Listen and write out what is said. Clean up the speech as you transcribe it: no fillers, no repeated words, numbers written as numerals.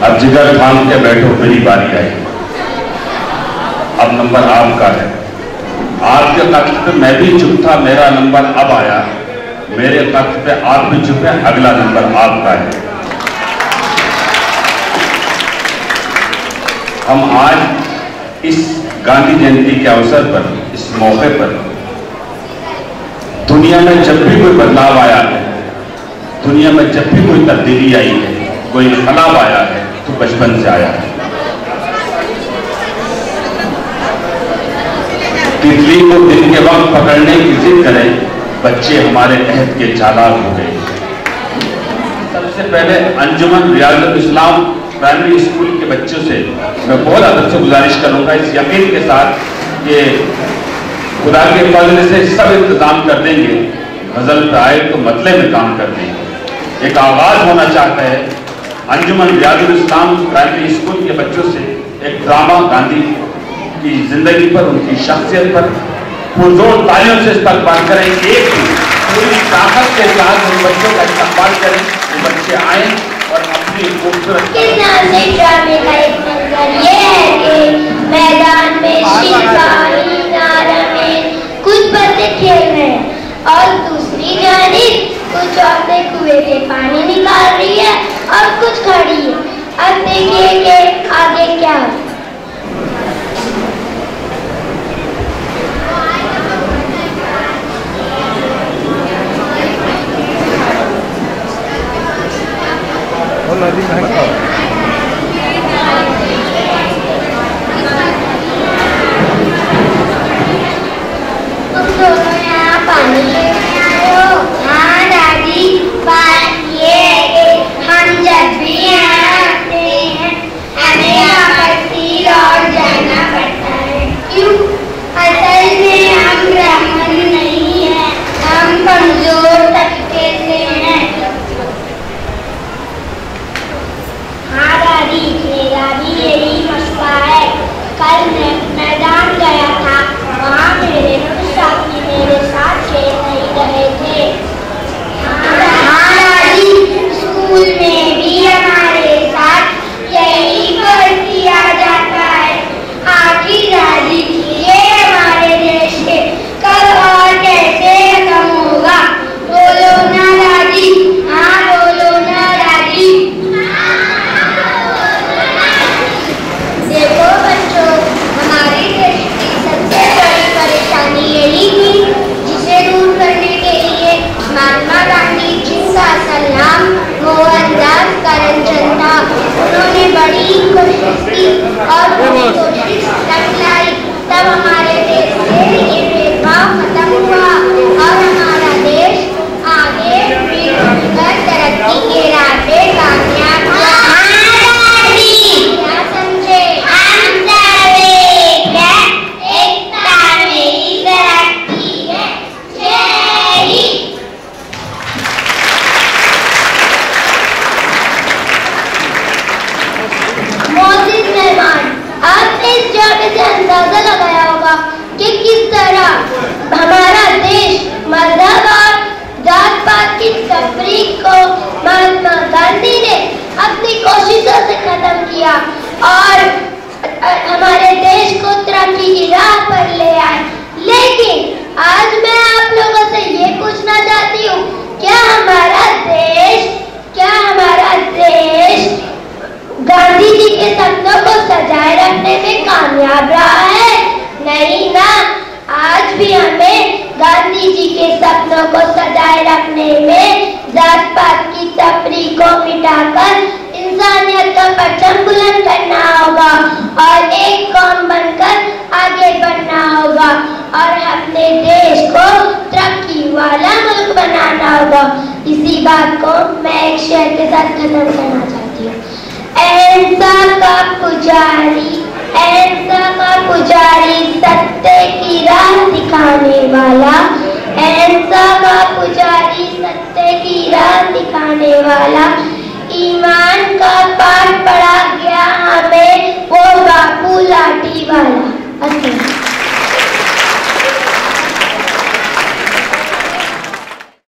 अब जिगर थाम के बैठो, मेरी बारी आई। अब नंबर आपका है। आपके तख्त पे मैं भी चुप था, मेरा नंबर अब आया। मेरे तख्त पे आप भी चुप है, अगला नंबर आपका है। हम आज इस गांधी जयंती के अवसर पर, इस मौके पर, दुनिया में जब भी कोई बदलाव आया है, दुनिया में जब भी कोई तब्दीली आई है, कोई इनकलाब आया है, तो बचपन से आया है। तितली को दिन के वक्त पकड़ने की जिद करें, बच्चे हमारे अहद के चालाक हो गए। सबसे पहले अंजुमन रियाजुल इस्लाम प्राइमरी स्कूल के बच्चों से मैं बहुत अदब से गुजारिश करूंगा, इस यकीन के साथ कि खुदा के फजल से सब इंतजाम कर देंगे, गजल पे आए तो मतले में काम कर देंगे। एक आगाज होना चाहता है अंजुमन रियाजुल इस्लाम प्राइमरी स्कूल के बच्चों से एक ड्रामा गांधी की जिंदगी पर, उनकी शख्सियत पर पुरजोर तालियों से इस्तकबाल करें। एक पूरी ताकत के साथ उन बच्चों का इस्तकबाल करें, वो बच्चे आए और अपनी खूबसूरत ड्रामे का एक मंजर ये है कि मैदान में शिकारी नारा में कुछ बच्चे खेल रहे हैं और दूसरी जानिब कुछ औरतें कुएं से पानी निकाल रही है और कुछ खड़ी है। अब देखिए कि आगे क्या है। तुम दोनों यहाँ पानी लेने आए हो? हाँ दादी, ये हम जब भी यहाँ आते हैं हमें यहाँ पर तीर और जाना पड़ता है। क्यों? असल में हम ब्राह्मण नहीं हैं, हम कमजोर तबके से हैं। हाँ दादी, मेरा भी यही मसला है। कल मैं मैदान गया था, वहाँ मेरे कुछ साथी मेरे साथ खेल नहीं रहे थे। हाँ दादी, स्कूल में भी हमारे साथ यही कर किया जाता है। आखिर दादी, ये हमारे देश के कब और कैसे खत्म होगा? बोलो ना दादी, हाँ बोलो ना दादी। देखो बच्चों, हमारे देश की सबसे बड़ी परेशानी यही थी, जिसे दूर करने के लिए महात्मा गांधी, जिनका असल नाम मोहनदास करमचंद था, उन्होंने बड़ी कोशिश की और अपनी कोशिश लाई। तब हमारे देश से ये भेदभाव खत्म हुआ और हमारा देश आगे बढ़कर तरक्की के राह पे कामयाब हुआ। क्या समझे? एकता मेरी तरक्की है। जय हिंद। मोहसिन मेहमान, आपने इस जगह से अंदाजा लगाया होगा कि किस तरह हमारा देश मजहब और जात पात की तफरीक को महात्मा गांधी ने अपनी कोशिशों से खत्म किया और हमारे देश को तरक्की की राह पर ले आए। लेकिन आज मैं आप लोगों से ये पूछना चाहती हूँ, क्या हमारा देश गांधी जी के सपनों को सजाए रखने में कामयाब रहा है? नहीं ना। आज भी हमें गांधी जी के सपनों को सजाए रखने में जात पात की तफरीक को मिटाकर इंसानियत का परचम बुलंद करना होगा और एक कौम बनकर आगे बढ़ना होगा और अपने देश को तरक्की वाला मुल्क बनाना होगा। इसी बात को मैं एक शेर के साथ खत्म करना चाहती हूँ। पुजारी, अहिंसा का पुजारी, सत्य की राह दिखाने वाला, अहिंसा का पुजारी, सत्य की राह दिखाने वाला, ईमान का पाठ पढ़ा गया हमें वो बापू लाठी वाला।